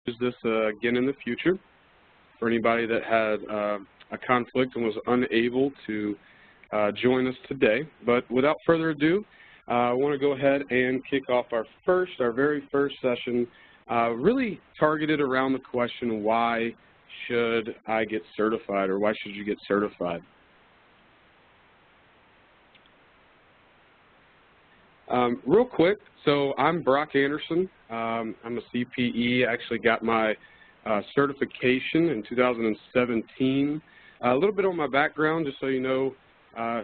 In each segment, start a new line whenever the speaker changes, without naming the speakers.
use this again in the future for anybody that had a conflict and was unable to join us today. But without further ado, I want to go ahead and kick off our very first session, really targeted around the question, why should I get certified, or why should you get certified? Real quick, so I'm Brock Anderson. I'm a CPE. I actually got my certification in 2017. A little bit on my background, just so you know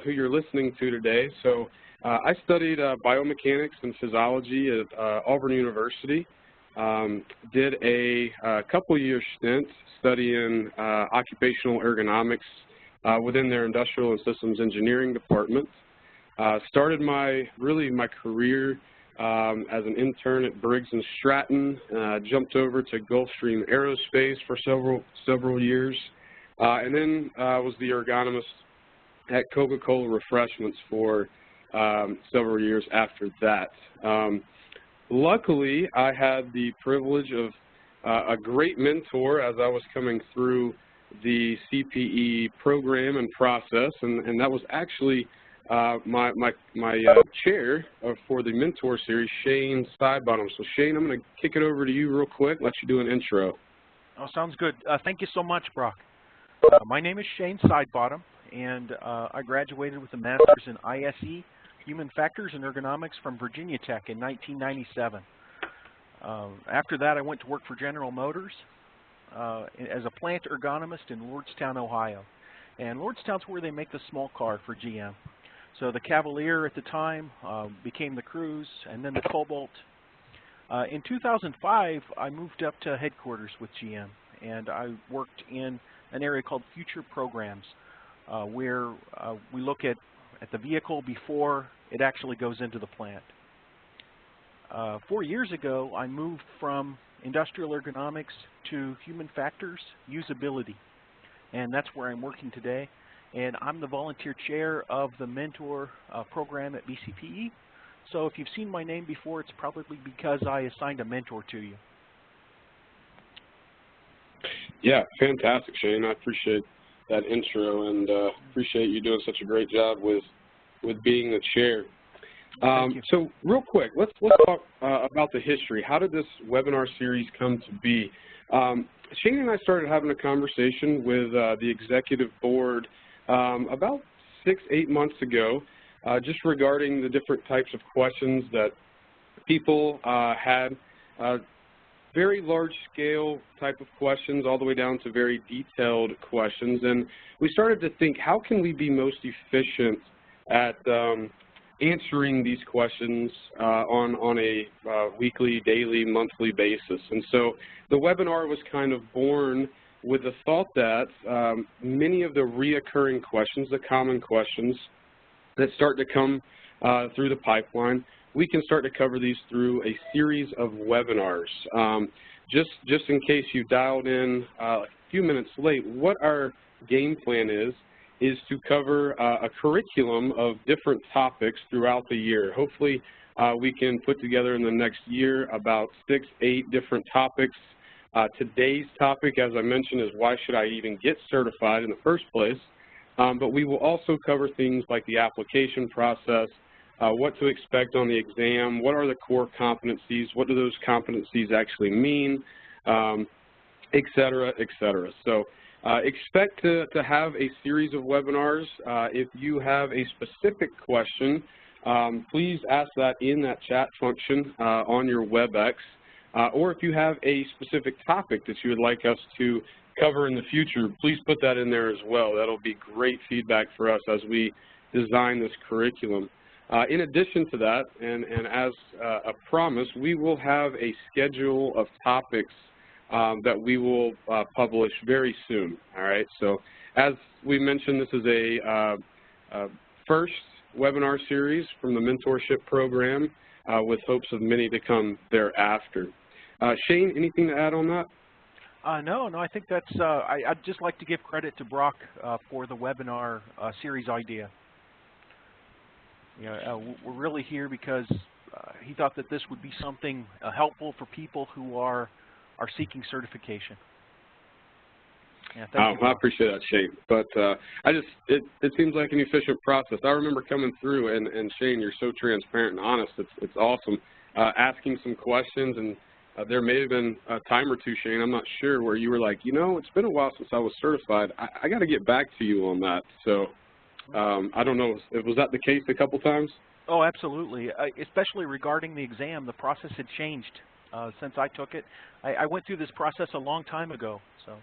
who you're listening to today. So I studied biomechanics and physiology at Auburn University. Did a couple-year stint studying occupational ergonomics within their industrial and systems engineering department. Started my career as an intern at Briggs & Stratton. Jumped over to Gulfstream Aerospace for several years, and then was the ergonomist at Coca-Cola Refreshments for several years after that. Luckily, I had the privilege of a great mentor as I was coming through the CPE program and process, and that was actually my chair for the mentor series, Shane Sidebottom. So Shane, I'm going to kick it over to you real quick, let you do an intro.
Oh, sounds good. Thank you so much, Brock. My name is Shane Sidebottom, and I graduated with a master's in ISE, Human Factors and Ergonomics from Virginia Tech in 1997. After that, I went to work for General Motors as a plant ergonomist in Lordstown, Ohio. And Lordstown's where they make the small car for GM. So the Cavalier at the time became the Cruze, and then the Cobalt. In 2005, I moved up to headquarters with GM, and I worked in an area called Future Programs, where we look at the vehicle before it actually goes into the plant. 4 years ago, I moved from industrial ergonomics to human factors usability, and that's where I'm working today. And I'm the volunteer chair of the mentor program at BCPE. So if you've seen my name before, it's probably because I assigned a mentor to you.
Yeah, fantastic, Shane. I appreciate that intro, and appreciate you doing such a great job with being the chair. So real quick, let's talk about the history. How did this webinar series come to be? Shane and I started having a conversation with the executive board about 6-8 months ago, just regarding the different types of questions that people had, very large-scale type of questions all the way down to very detailed questions. And we started to think, how can we be most efficient at answering these questions on a weekly, daily, monthly basis? And so the webinar was kind of born with the thought that many of the reoccurring questions, the common questions that start to come through the pipeline, we can start to cover these through a series of webinars. Just in case you dialed in a few minutes late, what our game plan is to cover a curriculum of different topics throughout the year. Hopefully we can put together in the next year about 6-8 different topics. Today's topic, as I mentioned, is why should I even get certified in the first place? But we will also cover things like the application process, what to expect on the exam, what are the core competencies, what do those competencies actually mean, et cetera, et cetera. So expect to have a series of webinars. If you have a specific question, please ask that in that chat function on your WebEx. Or if you have a specific topic that you would like us to cover in the future, please put that in there as well. That'll be great feedback for us as we design this curriculum. In addition to that, and as a promise, we will have a schedule of topics that we will publish very soon. All right. So as we mentioned, this is a first webinar series from the mentorship program with hopes of many to come thereafter. Shane, anything to add on that?
No, I think that's, I'd just like to give credit to Brock for the webinar series idea. We're really here because he thought that this would be something helpful for people who are are seeking certification. Yeah,
I appreciate that, Shane. But it seems like an efficient process. I remember coming through, and Shane, you're so transparent and honest. It's awesome. Asking some questions, and there may have been a time or two, Shane, I'm not sure, where you were like, you know, it's been a while since I was certified. I got to get back to you on that. So I don't know, was that the case a couple times?
Oh, absolutely. Especially regarding the exam, the process had changed since I took it. I went through this process a long time ago. So.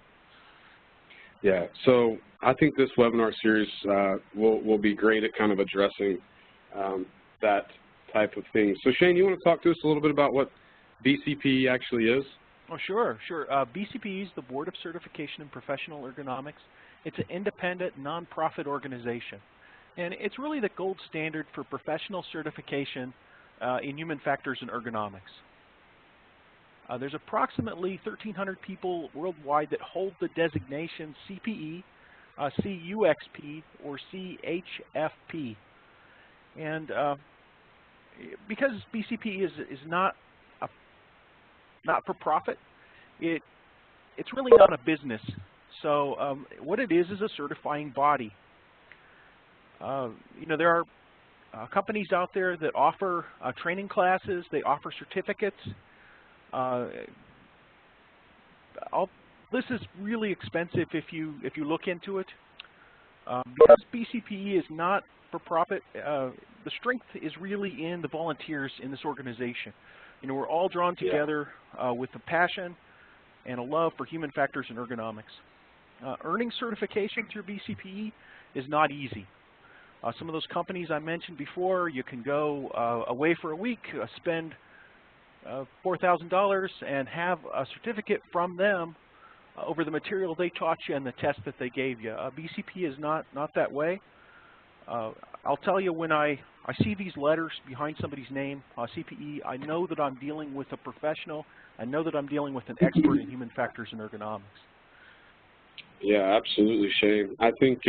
Yeah, so I think this webinar series will be great at kind of addressing that type of thing. So Shane, you want to talk to us a little bit about what BCPE actually is?
Oh, sure. BCPE is the Board of Certification in Professional Ergonomics. It's an independent, nonprofit organization. And it's really the gold standard for professional certification in human factors and ergonomics. There's approximately 1,300 people worldwide that hold the designation CPE, CUXP, or CHFP. And because BCPE is not for-profit, it's really not a business. So what it is a certifying body. You know, there are companies out there that offer training classes, they offer certificates. This is really expensive if you look into it. Because BCPE is not for profit, the strength is really in the volunteers in this organization. You know, we're all drawn together with a passion and a love for human factors and ergonomics. Earning certification through BCPE is not easy. Some of those companies I mentioned before, you can go away for a week, spend $4,000 and have a certificate from them over the material they taught you and the test that they gave you. BCPE is not that way. I'll tell you, when I see these letters behind somebody's name, CPE, I know that I'm dealing with a professional. I know that I'm dealing with an expert in human factors and ergonomics.
Yeah, absolutely, Shane. I think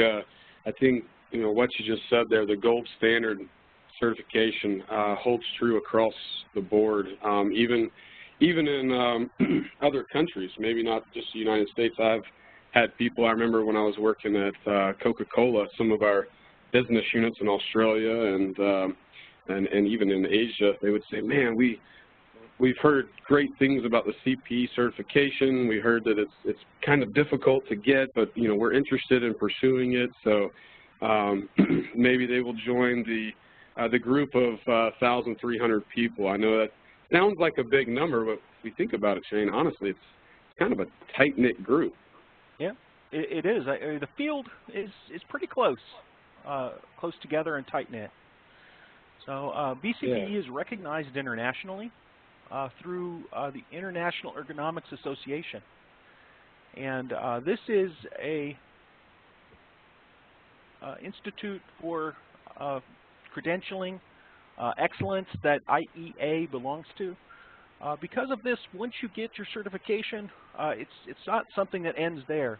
you know what you just said there. The gold standard certification holds true across the board, even in other countries. Maybe not just the United States. I've had people. I remember when I was working at Coca-Cola, some of our business units in Australia and even in Asia, they would say, "Man, we've heard great things about the CPE certification. We heard that it's kind of difficult to get, but you know we're interested in pursuing it. So maybe they will join the group of 1,300 people." I know that sounds like a big number, but if we think about it, Shane, honestly, it's kind of a tight-knit group.
Yeah, it is. The field is pretty close together and tight-knit. So BCPE is recognized internationally through the International Ergonomics Association. And this is a institute for credentialing excellence that IEA belongs to. Because of this, once you get your certification, it's not something that ends there.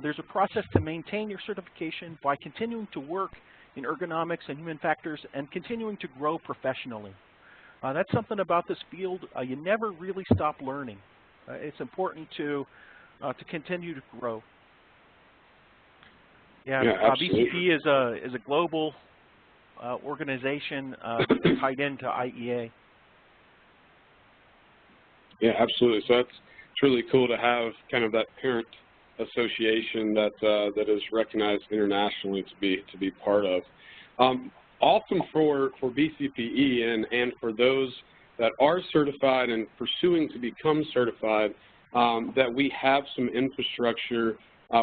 There's a process to maintain your certification by continuing to work in ergonomics and human factors and continuing to grow professionally. That's something about this field. You never really stop learning. It's important to continue to grow. Yeah, BCPE is a global organization tied into IEA.
Yeah, absolutely. So it's really cool to have kind of that parent association that is recognized internationally to be part of. Awesome for BCPE and for those that are certified and pursuing to become certified, that we have some infrastructure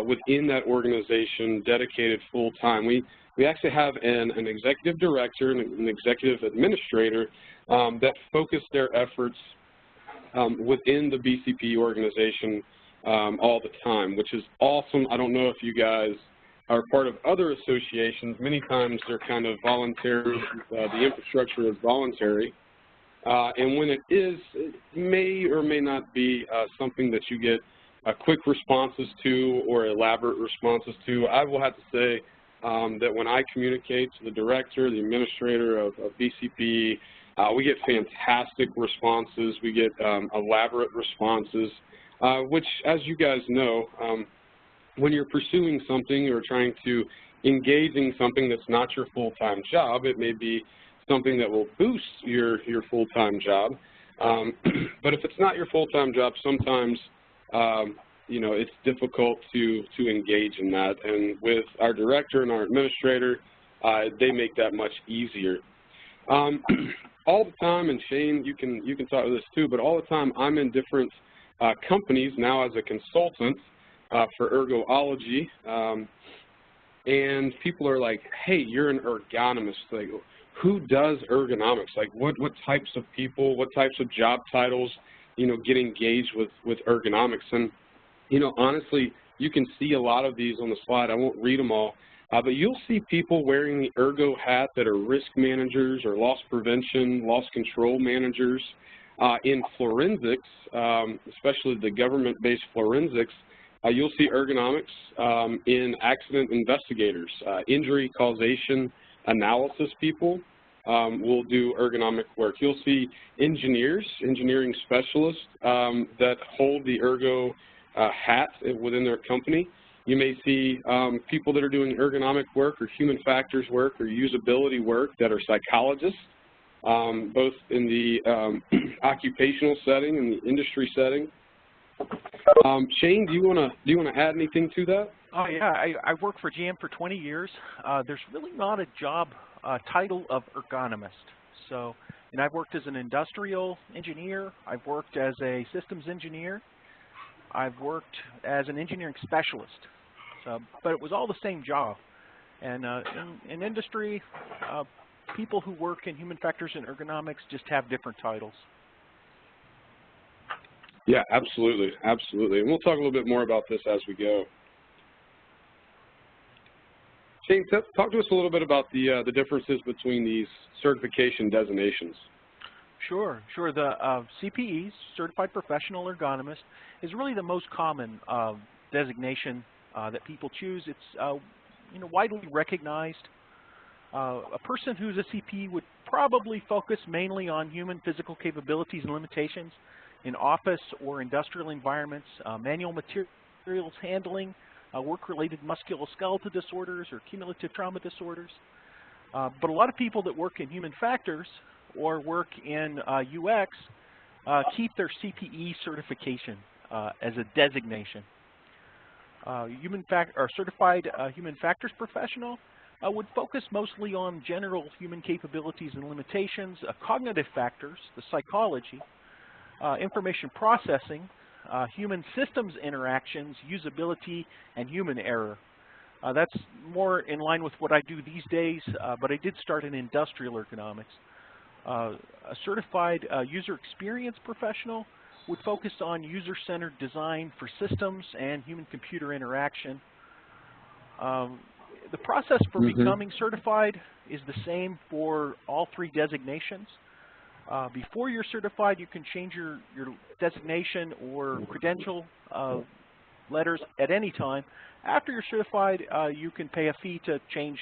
within that organization dedicated full time. We actually have an executive director and an executive administrator that focus their efforts within the BCPE organization all the time, which is awesome. I don't know if you guys are part of other associations. Many times they're kind of voluntary. The infrastructure is voluntary. And when it is, it may or may not be something that you get quick responses to or elaborate responses to. I will have to say that when I communicate to the director, the administrator of BCPE, We get fantastic responses. We get elaborate responses, which, as you guys know, when you're pursuing something or trying to engage in something that's not your full-time job, it may be something that will boost your full-time job. But if it's not your full-time job, sometimes you know, it's difficult to engage in that. And with our director and our administrator, they make that much easier. All the time, and Shane, you can talk to this too, but all the time I'm in different companies now as a consultant for ergoology, and people are like, hey, you're an ergonomist. Like, who does ergonomics? Like, what types of people, what types of job titles, you know, get engaged with ergonomics? And, you know, honestly, you can see a lot of these on the slide. I won't read them all. But you'll see people wearing the ergo hat that are risk managers or loss prevention, loss control managers. In forensics, especially the government-based forensics, you'll see ergonomics in accident investigators. Injury causation analysis people will do ergonomic work. You'll see engineers, engineering specialists that hold the ergo hat within their company. You may see people that are doing ergonomic work or human factors work or usability work that are psychologists, both in the occupational setting and the industry setting. Shane, do you want to add anything to that?
Oh yeah, I worked for GM for 20 years. There's really not a job title of ergonomist. So, and I've worked as an industrial engineer. I've worked as a systems engineer. I've worked as an engineering specialist. So, but it was all the same job. And in industry, people who work in human factors and ergonomics just have different titles.
Yeah, absolutely, absolutely. And we'll talk a little bit more about this as we go. Shane, talk to us a little bit about the differences between these certification designations.
Sure. The CPE, Certified Professional Ergonomist, is really the most common designation that people choose. It's you know, widely recognized. A person who's a CPE would probably focus mainly on human physical capabilities and limitations in office or industrial environments, manual materials handling, work-related musculoskeletal disorders or cumulative trauma disorders. But a lot of people that work in human factors or work in UX keep their CPE certification as a designation. Certified human factors professional would focus mostly on general human capabilities and limitations, cognitive factors, the psychology, information processing, human systems interactions, usability, and human error. That's more in line with what I do these days, but I did start in industrial ergonomics. A certified user experience professional would focus on user-centered design for systems and human-computer interaction. The process for becoming certified is the same for all three designations. Before you're certified, you can change your designation or credential letters at any time. After you're certified, you can pay a fee to change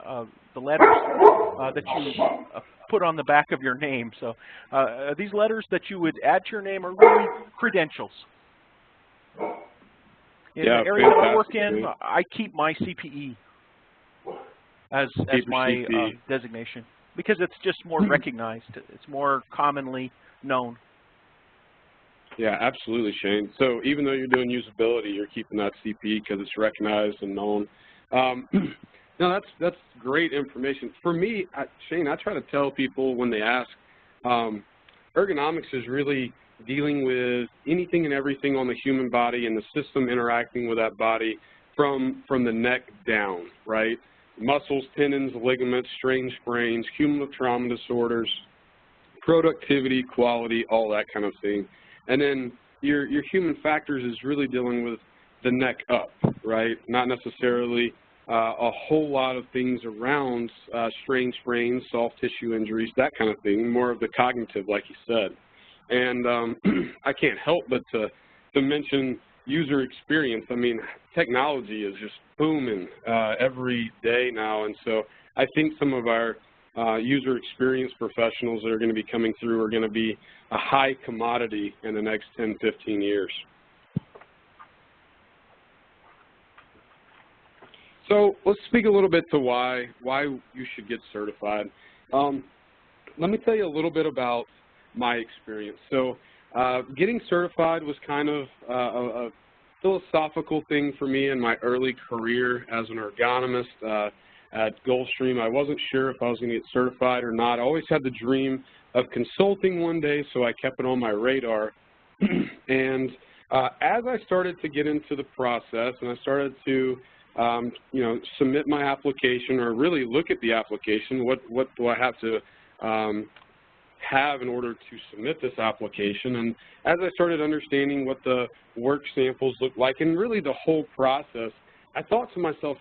the letters that you put on the back of your name. So these letters that you would add to your name are really credentials. In the area that I work in, I keep my CPE as my designation because it's just more recognized. It's more commonly known.
Yeah, absolutely, Shane. So even though you're doing usability, you're keeping that CPE because it's recognized and known. No, that's great information. For me, Shane, I try to tell people when they ask, ergonomics is really dealing with anything and everything on the human body and the system interacting with that body from the neck down, right? Muscles, tendons, ligaments, strains, sprains, cumulative trauma disorders, productivity, quality, all that kind of thing. And then your human factors is really dealing with the neck up, right? Not necessarily a whole lot of things around strain, sprains, soft tissue injuries, that kind of thing, more of the cognitive, like you said. And I can't help but to mention user experience. I mean, technology is just booming every day now, and so I think some of our user experience professionals that are going to be coming through are going to be a high commodity in the next 10, 15 years. So let's speak a little bit to why you should get certified. Let me tell you a little bit about my experience. So getting certified was kind of a philosophical thing for me in my early career as an ergonomist at Gulfstream. I wasn't sure if I was going to get certified or not. I always had the dream of consulting one day, so I kept it on my radar. And as I started to get into the process and I started to submit my application or really look at the application, what do I have to have in order to submit this application. And as I started understanding what the work samples looked like and really the whole process, I thought to myself,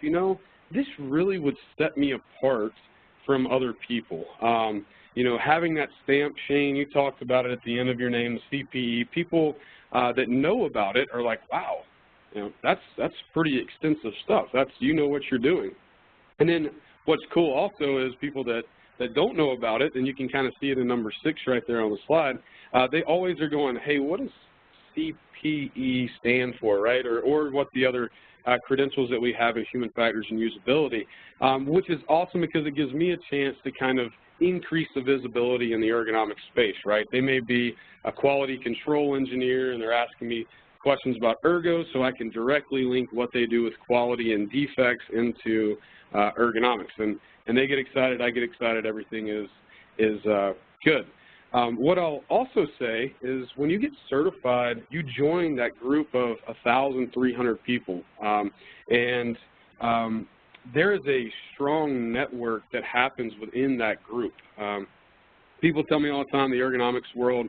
this really would set me apart from other people. Having that stamp, Shane, you talked about it at the end of your name, the CPE, people that know about it are like, wow, that's pretty extensive stuff. You know what you're doing. And then what's cool also is people that don't know about it, and you can kind of see it in number 6 right there on the slide, they always are going, hey, what does CPE stand for, right? Or what the other credentials that we have in human factors and usability, which is awesome because it gives me a chance to kind of increase the visibility in the ergonomic space, right? They may be a quality control engineer and they're asking me questions about ergo, so I can directly link what they do with quality and defects into ergonomics. And they get excited, I get excited, everything is good. What I'll also say is when you get certified, you join that group of 1,300 people. There is a strong network that happens within that group. People tell me all the time the ergonomics world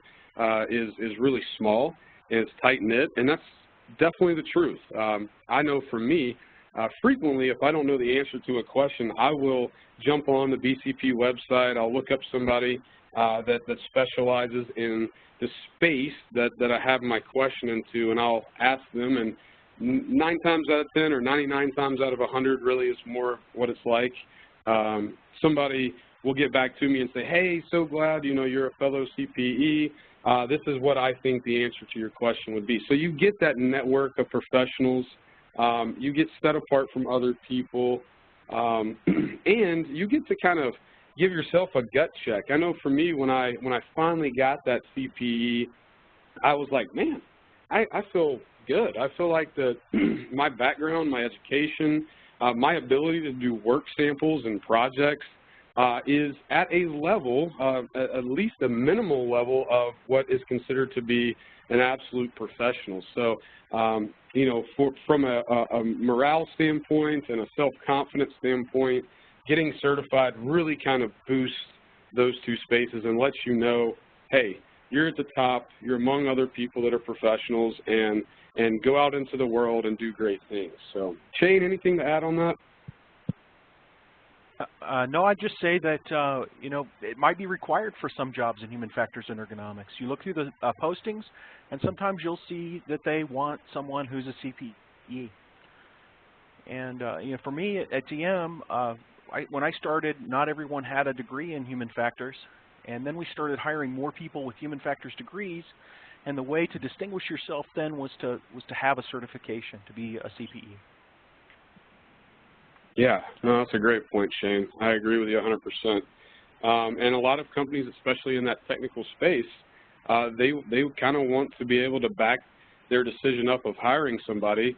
is really small and it's tight-knit, and that's definitely the truth. I know for me, frequently, if I don't know the answer to a question, I will jump on the BCPE website. I'll look up somebody that specializes in the space that I have my question into, and I'll ask them, and 9 times out of 10 or 99 times out of 100 really is more what it's like. Somebody will get back to me and say, hey, so glad you're a fellow CPE. This is what I think the answer to your question would be. So you get that network of professionals. You get set apart from other people, and you get to kind of give yourself a gut check. I know for me, when I finally got that CPE, I was like, man, I feel good. I feel like my background, my education, my ability to do work samples and projects is at a level, at least a minimal level of what is considered to be an absolute professional. So, from a morale standpoint and a self-confidence standpoint, getting certified really kind of boosts those two spaces and lets you know, hey, you're at the top, you're among other people that are professionals, and go out into the world and do great things. So, Shane, anything to add on that?
No, I'd just say that, it might be required for some jobs in human factors and ergonomics. You look through the postings, and sometimes you'll see that they want someone who's a CPE. And, for me at DM, when I started, not everyone had a degree in human factors, and then we started hiring more people with human factors degrees, and the way to distinguish yourself then was to have a certification, to be a CPE.
Yeah, no, that's a great point, Shane. I agree with you 100%. And a lot of companies, especially in that technical space, they kind of want to be able to back their decision up of hiring somebody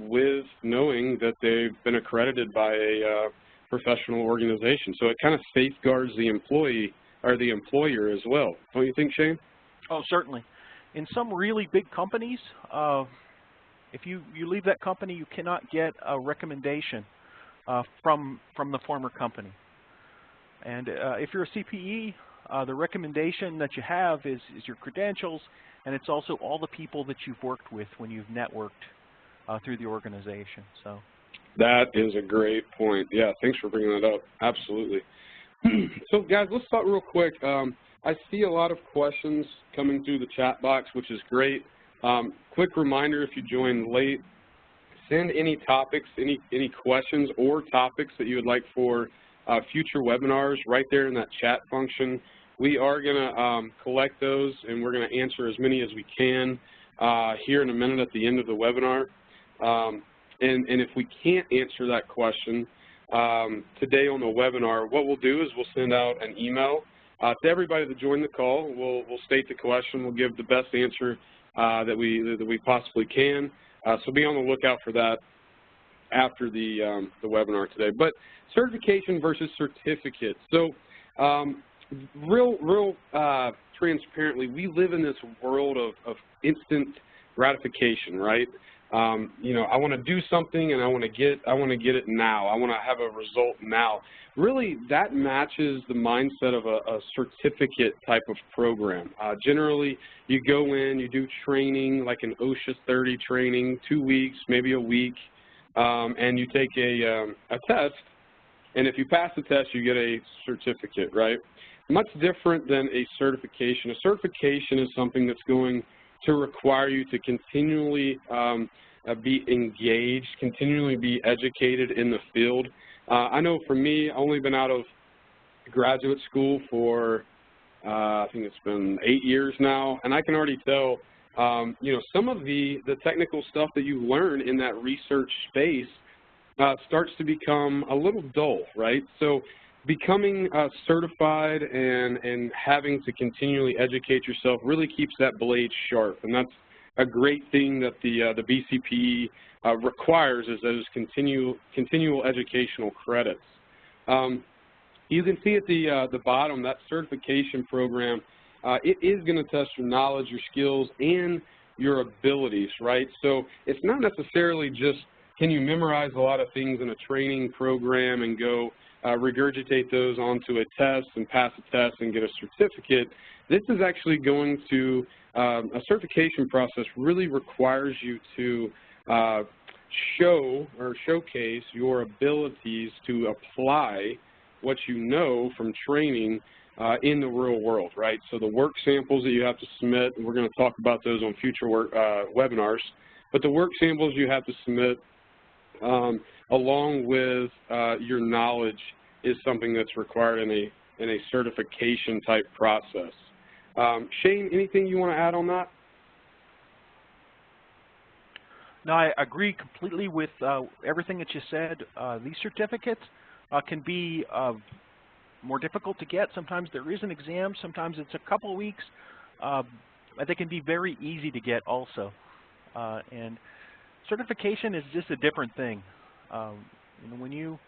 with knowing that they've been accredited by a professional organization. So it kind of safeguards the employee or the employer as well. Don't you think, Shane?
Oh, certainly. In some really big companies, if you leave that company, you cannot get a recommendation from the former company. And if you're a CPE, the recommendation that you have is your credentials, and it's also all the people that you've worked with when you've networked through the organization. So
that is a great point. Yeah, thanks for bringing that up. Absolutely. So, guys, let's talk real quick. I see a lot of questions coming through the chat box, which is great. Quick reminder, if you joined late, send any topics, any questions or topics that you would like for future webinars right there in that chat function. We are going to collect those, and we're going to answer as many as we can here in a minute at the end of the webinar. And if we can't answer that question today on the webinar, what we'll do is we'll send out an email to everybody that joined the call. We'll state the question. We'll give the best answer that we possibly can. So be on the lookout for that after the webinar today. But certification versus certificate. So real transparently, we live in this world of instant gratification, right? You know, I want to do something and I want to get it now. I want to have a result now. Really, that matches the mindset of a certificate type of program. Generally, you go in, you do training like an OSHA 30 training, 2 weeks, maybe a week, and you take a test. And if you pass the test, you get a certificate, right? Much different than a certification. A certification is something that's going to require you to continually be engaged, continually be educated in the field. I know for me, I've only been out of graduate school for, I think it's been 8 years now, and I can already tell, you know, some of the technical stuff that you learn in that research space starts to become a little dull, right? So becoming certified and having to continually educate yourself really keeps that blade sharp, and that's a great thing that the BCPE requires is those continual educational credits. You can see at the bottom that certification program. It is going to test your knowledge, your skills, and your abilities, right? So it's not necessarily just can you memorize a lot of things in a training program and go regurgitate those onto a test and pass a test and get a certificate. This is actually going to, a certification process really requires you to show or showcase your abilities to apply what you know from training in the real world, right? So the work samples that you have to submit, and we're going to talk about those on future webinars, but the work samples you have to submit along with your knowledge is something that's required in a certification type process. Shane, anything you want to add on that?
No, I agree completely with everything that you said. These certificates can be more difficult to get. Sometimes there is an exam. Sometimes it's a couple of weeks. But they can be very easy to get also. And certification is just a different thing. You know, when you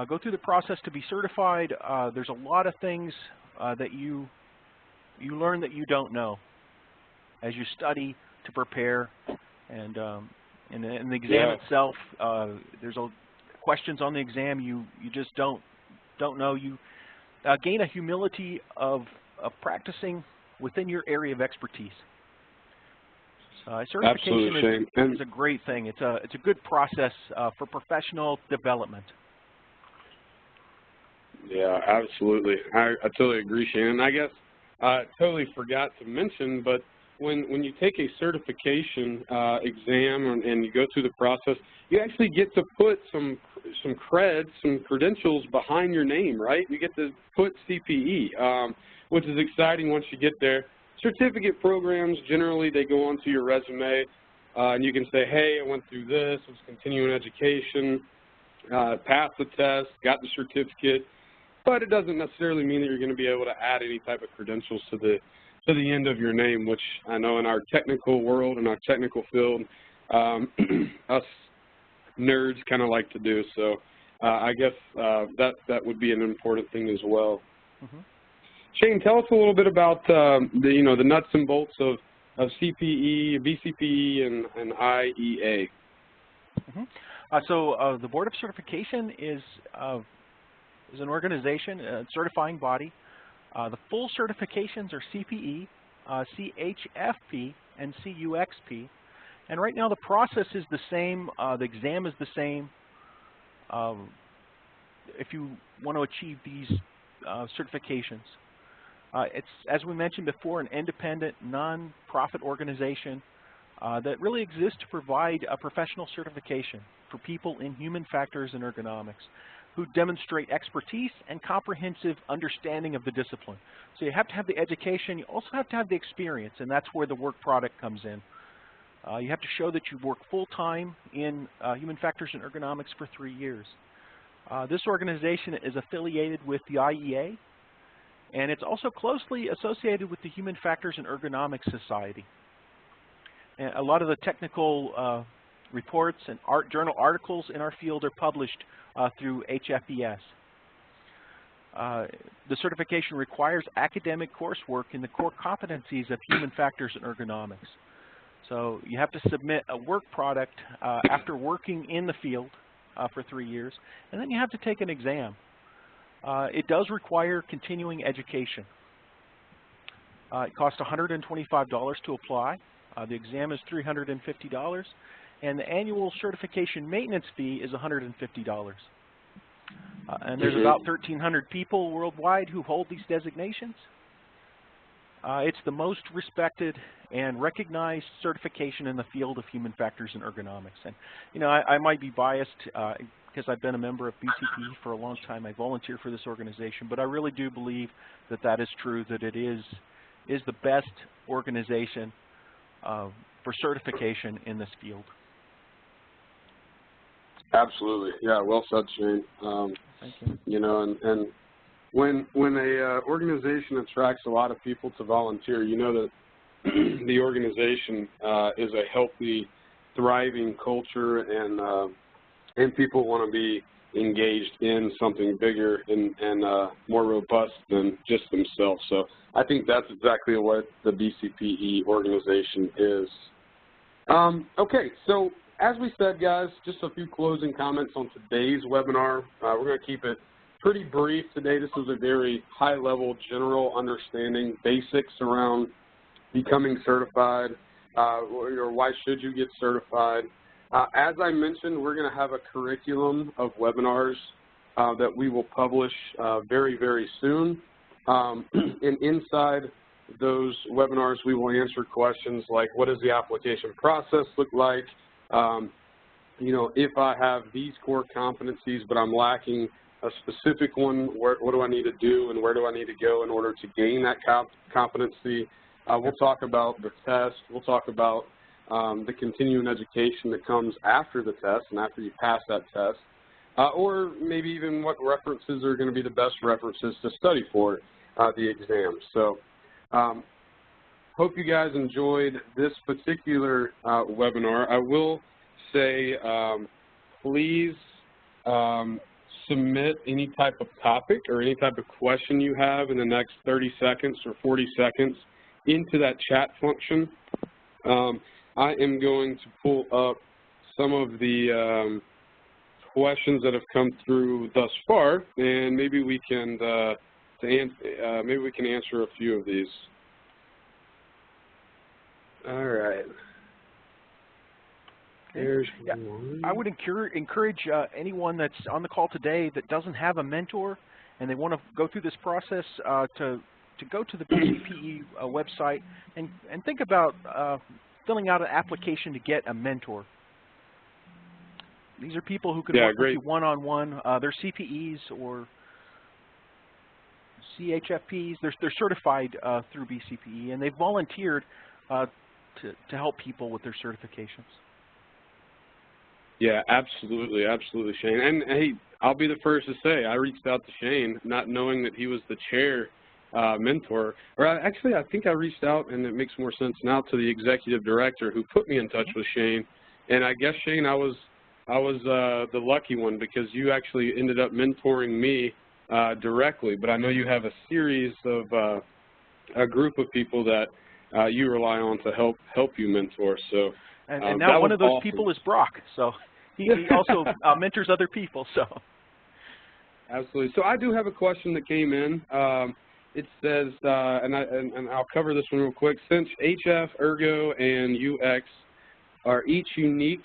go through the process to be certified, there's a lot of things that you learn that you don't know as you study to prepare. And in the exam itself, there's questions on the exam you just don't know. You gain a humility of practicing within your area of expertise. Certification is a great thing. It's a good process for professional development. Yeah,
absolutely. I totally agree, Shane. And I guess I totally forgot to mention, but when you take a certification exam and you go through the process, you actually get to put some creds, some credentials behind your name, right? You get to put CPE, which is exciting once you get there. Certificate programs, generally, they go onto your resume, and you can say, hey, I went through this, it's continuing education, passed the test, got the certificate, but it doesn't necessarily mean that you're going to be able to add any type of credentials to the end of your name, which I know in our technical world, in our technical field, us nerds kind of like to do. So I guess that would be an important thing as well. Mm-hmm. Shane, tell us a little bit about the nuts and bolts of CPE, BCPE, and IEA.
Mm-hmm. So the Board of Certification is an organization, a certifying body. The full certifications are CPE, CHFP, and CUXP. And right now the process is the same. The exam is the same. If you want to achieve these certifications. It's, as we mentioned before, an independent, non-profit organization that really exists to provide a professional certification for people in human factors and ergonomics. who demonstrate expertise and comprehensive understanding of the discipline. So you have to have the education, you also have to have the experience, and that's where the work product comes in. You have to show that you've worked full-time in human factors and ergonomics for 3 years. This organization is affiliated with the IEA, and it's also closely associated with the Human Factors and Ergonomics Society. And a lot of the technical reports and journal articles in our field are published through HFES. The certification requires academic coursework in the core competencies of human factors and ergonomics. So you have to submit a work product after working in the field for 3 years, and then you have to take an exam. It does require continuing education. It costs $125 to apply. The exam is $350, and the annual certification maintenance fee is $150. And there's about 1,300 people worldwide who hold these designations. It's the most respected and recognized certification in the field of human factors and ergonomics. And you know, I might be biased because I've been a member of BCPE for a long time. I volunteer for this organization, but I really do believe that that is true, that it is the best organization for certification in this field.
Absolutely, yeah, well said, Shane.
Thank you.
You know, and when a organization attracts a lot of people to volunteer, you know that the organization is a healthy, thriving culture, and people want to be engaged in something bigger and more robust than just themselves. So I think that's exactly what the BCPE organization is. Okay, so as we said, guys, just a few closing comments on today's webinar. We're going to keep it pretty brief today. This is a very high-level, general understanding, basics around becoming certified, or why should you get certified. As I mentioned, we're going to have a curriculum of webinars that we will publish very, very soon. And inside those webinars, we will answer questions like, what does the application process look like? You know, if I have these core competencies, but I'm lacking a specific one, what do I need to do and where do I need to go in order to gain that competency? We'll talk about the test. We'll talk about the continuing education that comes after the test and after you pass that test, or maybe even what references are going to be the best references to study for the exam. So hope you guys enjoyed this particular webinar. I will say please submit any type of topic or any type of question you have in the next 30 seconds or 40 seconds into that chat function. I am going to pull up some of the questions that have come through thus far, and maybe we can answer a few of these. All right. There's one.
I would encourage anyone that's on the call today that doesn't have a mentor and they want to go through this process to go to the BCPE website and think about filling out an application to get a mentor. These are people who can work with you one-on-one. They're CPEs or CHFPs. They're certified through BCPE, and they've volunteered to help people with their certifications.
Yeah, absolutely, absolutely, Shane. And hey, I'll be the first to say I reached out to Shane not knowing that he was the chair mentor. Or actually, I think I reached out, and it makes more sense now, to the executive director who put me in touch with Shane. And I guess, Shane, I was the lucky one because you actually ended up mentoring me directly. But I know you have a series of a group of people that you rely on to help you mentor. So
and now one of those people is Brock. So he also mentors other people. So
absolutely. So I do have a question that came in. It says, and I'll cover this one real quick. Since HF, Ergo, and UX are each unique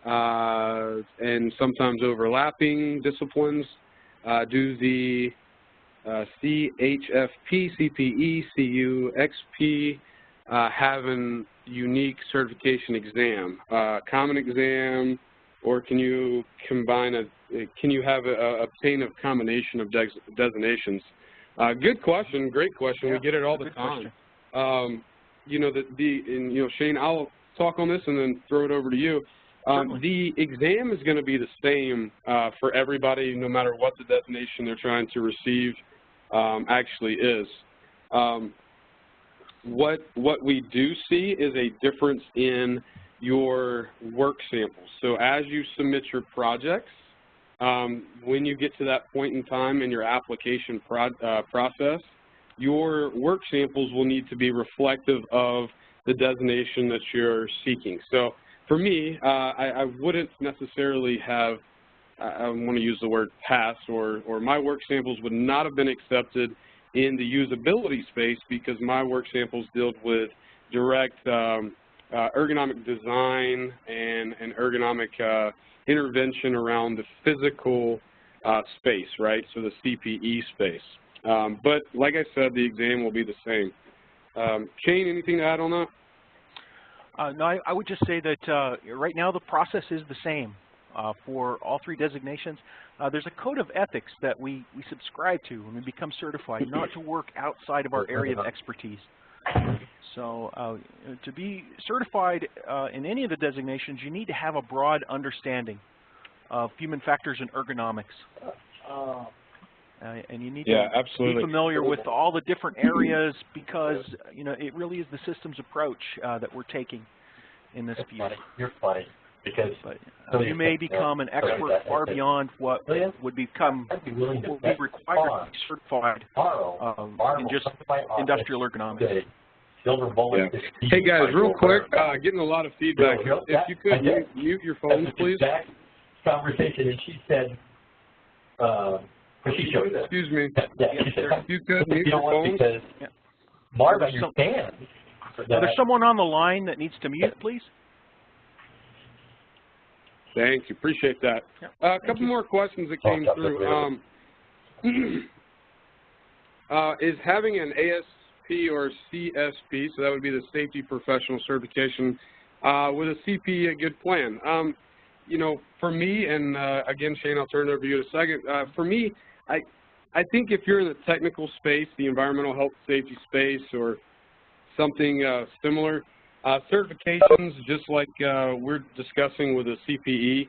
and sometimes overlapping disciplines, do the CHFP, CPE, CU, XP have an unique certification exam, common exam, or can you combine can you have obtain a combination of designations? Good question, great question.
Yeah,
we get it all the time. You know, Shane, I'll talk on this and then throw it over to you. The exam is going to be the same for everybody, no matter what the designation they're trying to receive actually is. What we do see is a difference in your work samples. So as you submit your projects, when you get to that point in time in your application process, your work samples will need to be reflective of the designation that you're seeking. So for me, I wouldn't necessarily have, I want to use the word pass, or my work samples would not have been accepted in the usability space because my work samples dealt with direct ergonomic design and ergonomic intervention around the physical space, right? So the CPE space. But like I said, the exam will be the same. Shane, anything to add on that?
No, I would just say that right now the process is the same for all three designations. There's a code of ethics that we subscribe to when we become certified, not to work outside of our area of expertise. So to be certified in any of the designations, you need to have a broad understanding of human factors and ergonomics. And you need to be familiar with all the different areas because, you know, it really is the systems approach that we're taking in this field.
You're funny. Because
you may become an expert far beyond what would become what would be required to be certified in just industrial ergonomics.
Yeah. Hey guys, real quick, getting a lot of feedback. If you could mute your phones, please.
Conversation, and she said,
excuse me. If you could mute your phones.
Because Marv understands.
There's someone on the line that needs to mute, please.
Thank you. Appreciate that. A couple more questions that came through. Is having an ASP or CSP, so that would be the Safety Professional Certification, with a CPE a good plan? You know, for me, and again, Shane, I'll turn it over to you in a second. For me, I think if you're in the technical space, the environmental health safety space, or something similar, certifications, just like we're discussing with a CPE,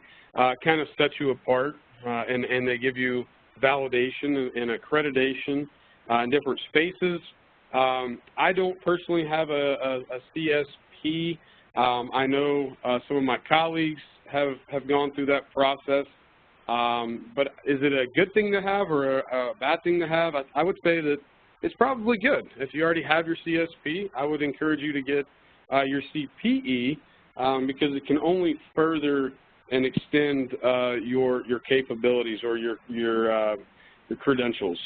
kind of set you apart, and they give you validation and accreditation in different spaces. I don't personally have a CSP. I know some of my colleagues have gone through that process. But is it a good thing to have or a bad thing to have? I would say that it's probably good. If you already have your CSP, I would encourage you to get your CPE because it can only further and extend your capabilities or your credentials.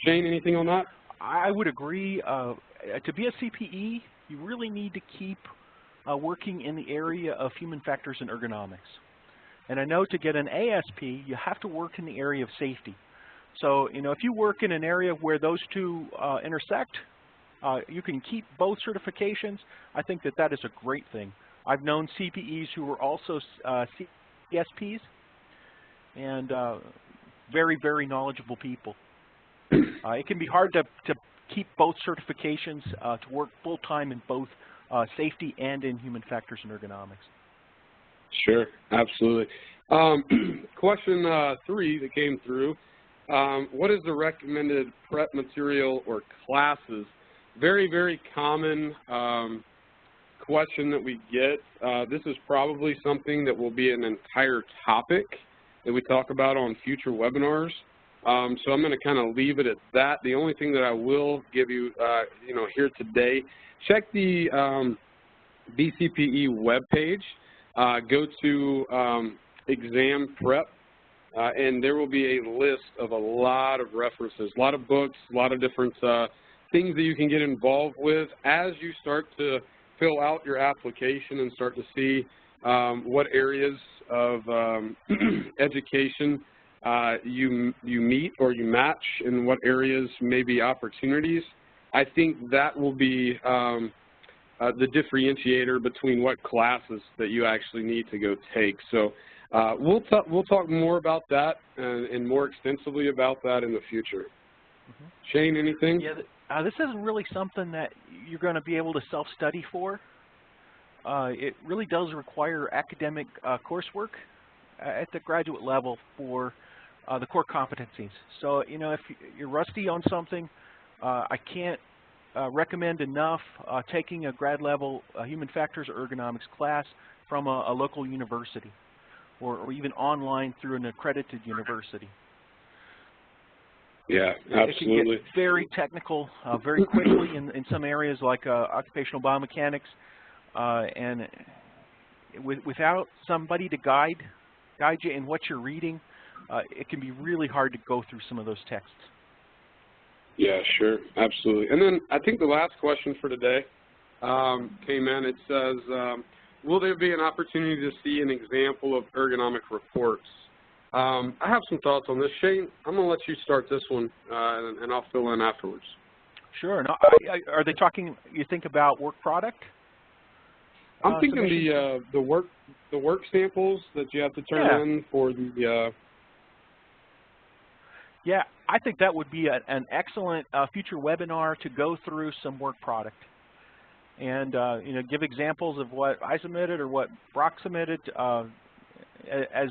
Shane, anything on that?
I would agree. To be a CPE, you really need to keep working in the area of human factors and ergonomics. And I know to get an ASP, you have to work in the area of safety. So, you know, if you work in an area where those two intersect, you can keep both certifications. I think that that is a great thing. I've known CPEs who were also CSPs, and very, very knowledgeable people. It can be hard to keep both certifications, to work full-time in both safety and in human factors and ergonomics.
Sure, absolutely. Question 3 that came through. What is the recommended prep material or classes? Very, very common question that we get. This is probably something that will be an entire topic that we talk about on future webinars. So I'm going to kind of leave it at that. The only thing that I will give you, here today, check the BCPE webpage. Go to exam prep, and there will be a list of a lot of references, a lot of books, a lot of different things that you can get involved with as you start to fill out your application and start to see what areas of education you meet or you match, and what areas may be opportunities. I think that will be the differentiator between what classes that you actually need to go take. So we'll talk more about that and more extensively about that in the future.
Mm-hmm.
Shane, anything?
Yeah, this isn't really something that you're going to be able to self-study for. It really does require academic coursework at the graduate level for the core competencies. So, you know, if you're rusty on something, I can't recommend enough taking a grad level human factors or ergonomics class from a local university or even online through an accredited university.
Yeah, absolutely.
It can get very technical very quickly in some areas like occupational biomechanics, and without somebody to guide you in what you're reading, it can be really hard to go through some of those texts.
Yeah, sure, absolutely. And then I think the last question for today came in. It says, will there be an opportunity to see an example of ergonomic reports? I have some thoughts on this. Shane, I'm going to let you start this one, and I'll fill in afterwards.
Sure. Now, are they talking, you think about work product?
I'm thinking the work samples that you have to turn in for the...
Yeah, I think that would be an excellent future webinar to go through some work product. And, you know, give examples of what I submitted or what Brock submitted as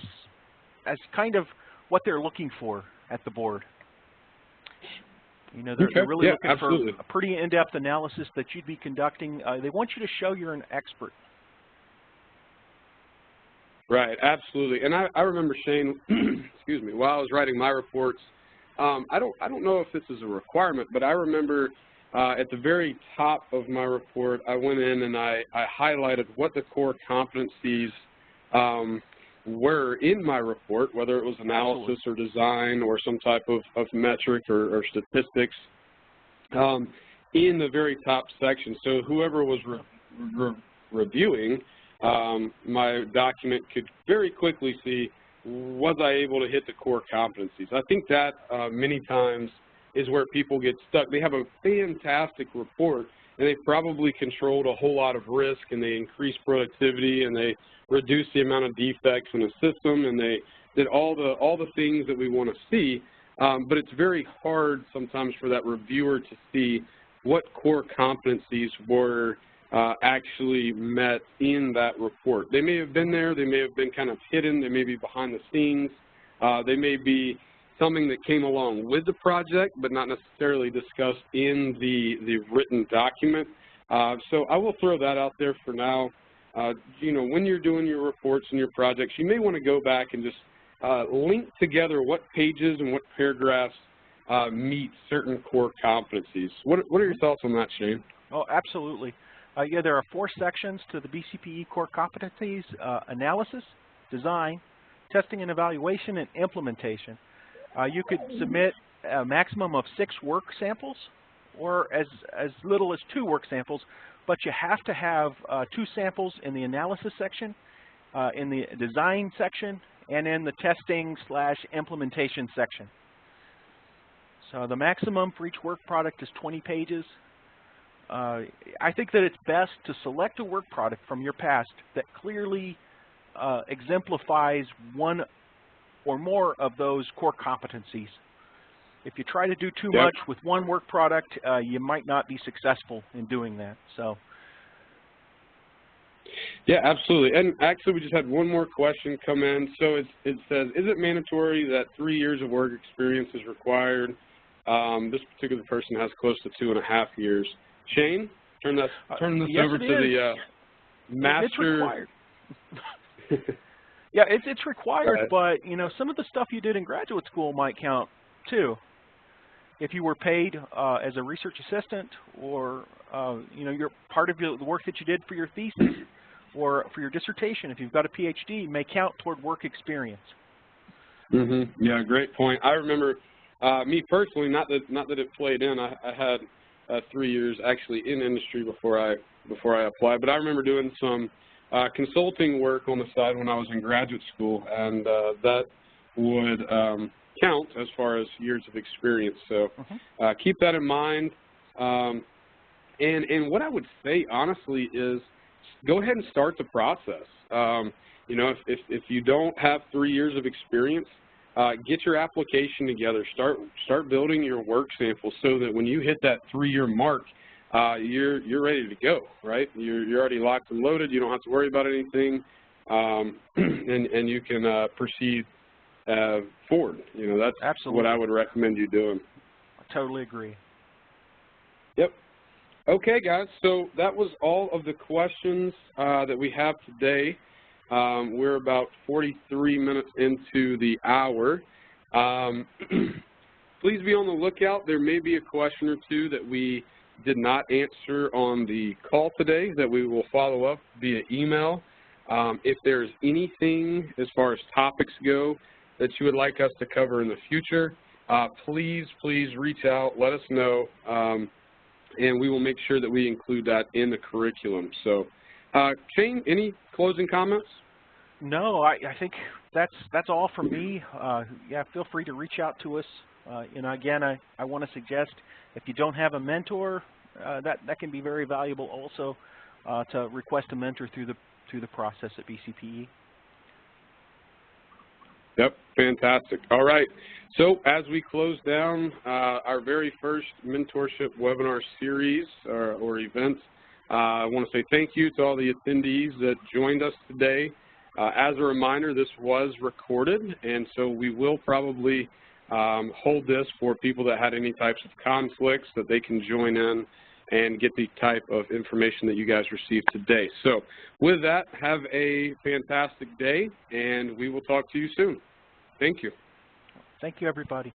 kind of what they're looking for at the board. You know, they're really looking for a pretty in-depth analysis that you'd be conducting. They want you to show you're an expert.
Right, absolutely. And I remember, Shane, excuse me, while I was writing my reports, I don't know if this is a requirement, but I remember at the very top of my report, I went in and I highlighted what the core competencies were in my report, whether it was analysis or design or some type of metric or statistics, in the very top section. So whoever was reviewing my document could very quickly see, was I able to hit the core competencies? I think that many times is where people get stuck. They have a fantastic report, and they probably controlled a whole lot of risk, and they increased productivity, and they reduced the amount of defects in the system, and they did all the things that we want to see. But it's very hard sometimes for that reviewer to see what core competencies were actually met in that report. They may have been there, they may have been kind of hidden, they may be behind the scenes, they may be something that came along with the project but not necessarily discussed in the written document. So I will throw that out there for now. You know, when you're doing your reports and your projects, you may want to go back and just link together what pages and what paragraphs meet certain core competencies. What are your thoughts on that, Shane?
Oh, absolutely. Yeah, there are 4 sections to the BCPE core competencies: analysis, design, testing and evaluation, and implementation. You could submit a maximum of 6 work samples or as little as 2 work samples, but you have to have 2 samples in the analysis section, in the design section, and in the testing/implementation section. So the maximum for each work product is 20 pages. I think that it's best to select a work product from your past that clearly exemplifies one or more of those core competencies. If you try to do too much with one work product, you might not be successful in doing that. So.
Yeah, absolutely. And actually, we just had one more question come in. So it says, is it mandatory that 3 years of work experience is required? This particular person has close to 2.5 years. Shane, turn this over to the master.
It's required. Yeah, it's required, but you know, some of the stuff you did in graduate school might count too. If you were paid as a research assistant, or you know, you're part of the work that you did for your thesis or for your dissertation, if you've got a PhD, may count toward work experience.
Yeah, great point. I remember me personally, not that it played in. I had 3 years actually in industry before I applied, but I remember doing some consulting work on the side when I was in graduate school, and that would count as far as years of experience. So keep that in mind. And what I would say, honestly, is go ahead and start the process. You know, if you don't have 3 years of experience, get your application together. Start building your work sample so that when you hit that 3-year mark, you're ready to go, right? You're already locked and loaded. You don't have to worry about anything, and you can proceed forward. You know, that's
Absolutely
what I would recommend you doing.
I totally agree.
Yep. Okay, guys, so that was all of the questions that we have today. We're about 43 minutes into the hour. Please be on the lookout. There may be a question or two that we did not answer on the call today that we will follow up via email. If there's anything as far as topics go that you would like us to cover in the future, please reach out, let us know, and we will make sure that we include that in the curriculum. So, Shane, any closing comments?
No, I think that's all from me. Yeah, feel free to reach out to us. And again, I want to suggest if you don't have a mentor, that can be very valuable also to request a mentor through the process at BCPE.
Yep, fantastic. All right, so as we close down our very first mentorship webinar series or event, I want to say thank you to all the attendees that joined us today. As a reminder, this was recorded, and so we will probably hold this for people that had any types of conflicts that they can join in and get the type of information that you guys received today. So with that, have a fantastic day, and we will talk to you soon. Thank you.
Thank you, everybody.